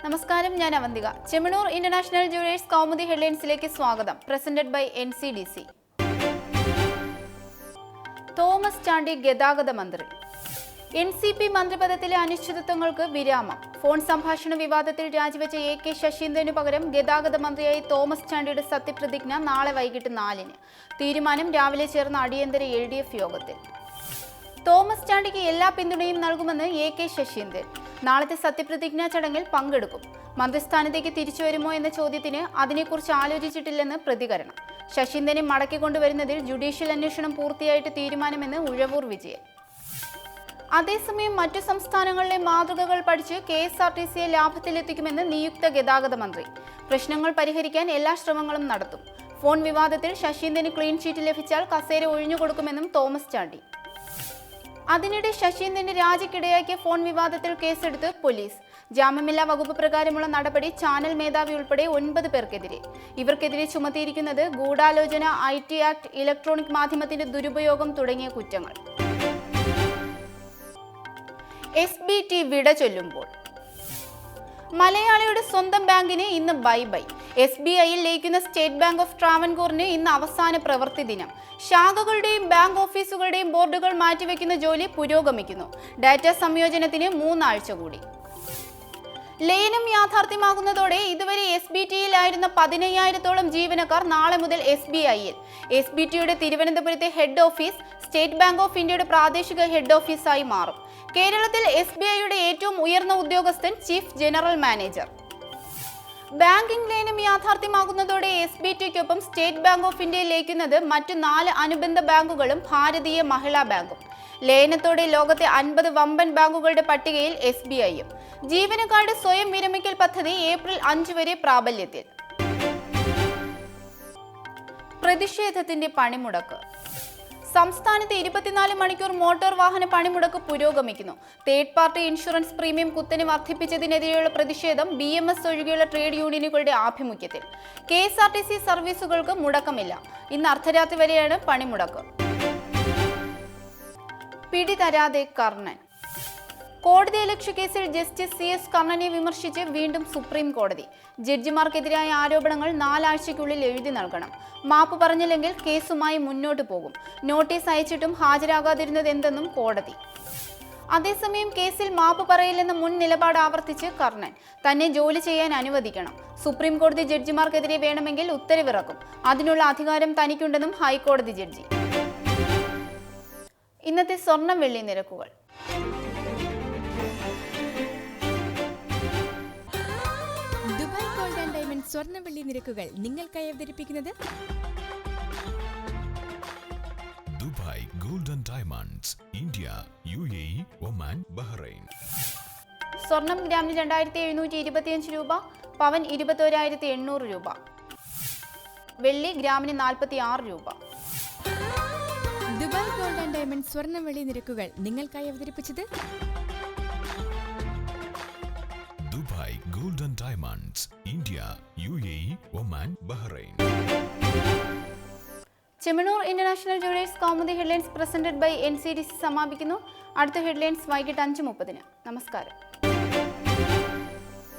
നമസ്കാരം, ഞാൻ Avanthika. Chemmanur international jewellers Kaumudi ഹെഡ്ലൈൻസിലേക്ക് സ്വാഗതം. Presented by NCDC. Thomas Chandy ഗതാഗത മന്ത്രി. NCP മന്ത്രിപദത്തിലെ അനിശ്ചിതത്വങ്ങൾക്ക് വിരാമം. ഫോൺ സംഭാഷണ വിവാദത്തിൽ രാജിവെച്ച AK ശശീന്ദ്രനു പകരം ഗതാഗത മന്ത്രിയായി തോമസ് ചാണ്ടിയുടെ സത്യപ്രതിജ്ഞ നാളെ വൈകിട്ട് 4-ന്. തീരുമാനം രാവിലെ ചേർന്ന അടിയന്തര LDF യോഗത്തിൽ. തോമസ് ചാണ്ടിക്ക് എല്ലാ പിന്തുണയും നൽകുമെന്ന് AK ശശീന്ദ്രൻ. നാളത്തെ സത്യപ്രതിജ്ഞാ ചടങ്ങിൽ പങ്കെടുക്കും. മന്ത്രിസ്ഥാനത്തേക്ക് തിരിച്ചു വരുമോ എന്ന ചോദ്യത്തിന് അതിനെക്കുറിച്ച് ആലോചിച്ചിട്ടില്ലെന്ന് പ്രതികരണം. ശശീന്ദ്രനെ മടക്കിക്കൊണ്ടുവരുന്നതിൽ ജുഡീഷ്യൽ അന്വേഷണം പൂർത്തിയായിട്ട് തീരുമാനമെന്ന് ഉഴവൂർ വിജയൻ. അതേസമയം മറ്റു സംസ്ഥാനങ്ങളിലെ മാതൃകകൾ പഠിച്ച് KSRTCയെ ലാഭത്തിലെത്തിക്കുമെന്ന് നിയുക്ത ഗതാഗത മന്ത്രി. പ്രശ്നങ്ങൾ പരിഹരിക്കാൻ എല്ലാ ശ്രമങ്ങളും നടത്തും. ഫോൺ വിവാദത്തിൽ ശശീന്ദ്രന് ക്ലീൻ ചീറ്റ് ലഭിച്ചാൽ കസേര ഒഴിഞ്ഞുകൊടുക്കുമെന്നും തോമസ് ചാണ്ടി. അതിനിടെ ശശീന്ദ്രന്റെ രാജിക്കിടയാക്കിയ ഫോൺ വിവാദത്തിൽ കേസെടുത്ത് പോലീസ്. ജാമ്യമില്ലാ വകുപ്പ് പ്രകാരമുള്ള നടപടി ചാനൽ മേധാവി ഉൾപ്പെടെ 9 പേർക്കെതിരെ. ഇവർക്കെതിരെ ചുമത്തിയിരിക്കുന്നത് ഗൂഢാലോചന, IT ആക്ട്, ഇലക്ട്രോണിക് മാധ്യമത്തിന്റെ ദുരുപയോഗം തുടങ്ങിയ കുറ്റങ്ങൾ. SBT വിട ചൊല്ലുമ്പോൾ മലയാളിയുടെ സ്വന്തം ബാങ്കിന് ഇന്ന് ബൈ ബൈ. SBIയിൽ ലയിക്കുന്ന സ്റ്റേറ്റ് ബാങ്ക് ഓഫ് ട്രാവൻകൂറിന് ഇന്ന് അവസാന പ്രവൃത്തി ദിനം. ശാഖകളുടെയും ബാങ്ക് ഓഫീസുകളുടെയും ബോർഡുകൾ മാറ്റിവെക്കുന്ന ജോലി പുരോഗമിക്കുന്നു. ഡാറ്റ സംയോജനത്തിന് 3 ആഴ്ച കൂടി. ലയനം യാഥാർത്ഥ്യമാകുന്നതോടെ ഇതുവരെ SBTയിലായിരുന്ന 15,000-ഓളം ജീവനക്കാർ നാളെ മുതൽ SBIയിൽ. SBTയുടെ തിരുവനന്തപുരത്തെ head office state bank of ഇന്ത്യയുടെ പ്രാദേശിക ഹെഡ് ഓഫീസായി മാറും. കേരളത്തിൽ SBIയുടെ ഏറ്റവും ഉയർന്ന ഉദ്യോഗസ്ഥൻ ചീഫ് ജനറൽ മാനേജർ. ബാങ്കിംഗ് ലയനം യാഥാർത്ഥ്യമാകുന്നതോടെ SBTക്കൊപ്പം സ്റ്റേറ്റ് ബാങ്ക് ഓഫ് ഇന്ത്യയിൽ ലയിക്കുന്നത് മറ്റു 4 അനുബന്ധ ബാങ്കുകളും ഭാരതീയ മഹിളാ ബാങ്കും. ലയനത്തോടെ ലോകത്തെ 50 വമ്പൻ ബാങ്കുകളുടെ പട്ടികയിൽ SBIയും. ജീവനക്കാരുടെ സ്വയം വിരമിക്കൽ പദ്ധതി ഏപ്രിൽ 5 വരെ പ്രാബല്യത്തിൽ. പ്രതിഷേധത്തിന്റെ പണിമുടക്ക്. സംസ്ഥാനത്ത് 24 മണിക്കൂർ മോട്ടോർ വാഹന പണിമുടക്ക് പുരോഗമിക്കുന്നു. തേർഡ് പാർട്ടി ഇൻഷുറൻസ് പ്രീമിയം കുത്തനെ വർദ്ധിപ്പിച്ചതിനെതിരെയുള്ള പ്രതിഷേധം BMS ഒഴികെയുള്ള ട്രേഡ് യൂണിയനുകളുടെ ആഭിമുഖ്യത്തിൽ. KSRTC സർവീസുകൾക്ക് മുടക്കമില്ല. ഇന്ന് അർദ്ധരാത്രി വരെയാണ് പണിമുടക്ക്. പിടിതരാതെ കർണൻ. കോടതിയലക്ഷ്യ കേസിൽ ജസ്റ്റിസ് CS കർണനെ വിമർശിച്ച് വീണ്ടും സുപ്രീം കോടതി. ജഡ്ജിമാർക്കെതിരായ ആരോപണങ്ങൾ 4 ആഴ്ചയ്ക്കുള്ളിൽ എഴുതി നൽകണം. മാപ്പ് പറഞ്ഞില്ലെങ്കിൽ കേസുമായി മുന്നോട്ട് പോകും. നോട്ടീസ് അയച്ചിട്ടും ഹാജരാകാതിരുന്നത് എന്തെന്നും കോടതി. അതേസമയം കേസിൽ മാപ്പ് പറയില്ലെന്ന മുൻ നിലപാട് ആവർത്തിച്ച് കർണൻ. തന്നെ ജോലി ചെയ്യാൻ അനുവദിക്കണം. സുപ്രീം കോടതി ജഡ്ജിമാർക്കെതിരെ വേണമെങ്കിൽ ഉത്തരവിറക്കും. അതിനുള്ള അധികാരം തനിക്കുണ്ടെന്നും ഹൈക്കോടതി ജഡ്ജി. ഇന്നത്തെ സ്വർണം വെള്ളി നിരക്കുകൾ. ദുബായ് ഗോൾഡ് ആൻഡ് ഡയമണ്ട് സ്വർണ്ണവെള്ളി നിരക്കുകൾ നിങ്ങൾക്കായി അവതരിപ്പിക്കുന്നത് Dubai gold and diamonds, India, UAE, Oman, Bahrain. സ്വർണം ഗ്രാമിന് 2,725 രൂപ, പവൻ 21,800 രൂപ, വെള്ളി ഗ്രാമിന് 46 രൂപ. ദുബായ് ഗോൾഡ് ആൻഡ് ഡയമണ്ട് സ്വർണ്ണവെള്ളി നിരക്കുകൾ നിങ്ങൾക്കായി അവതരിപ്പിച്ചത് Dubai gold and diamonds, India, UAE, Oman, Bahrain. Chemmanur international jewellers Kaumudi headlines presented by NCDC സമാപിക്കുന്നു. അടുത്ത ഹെഡ്ലൈൻസ് വൈകിട്ട് 5:30-ന്. നമസ്കാരം.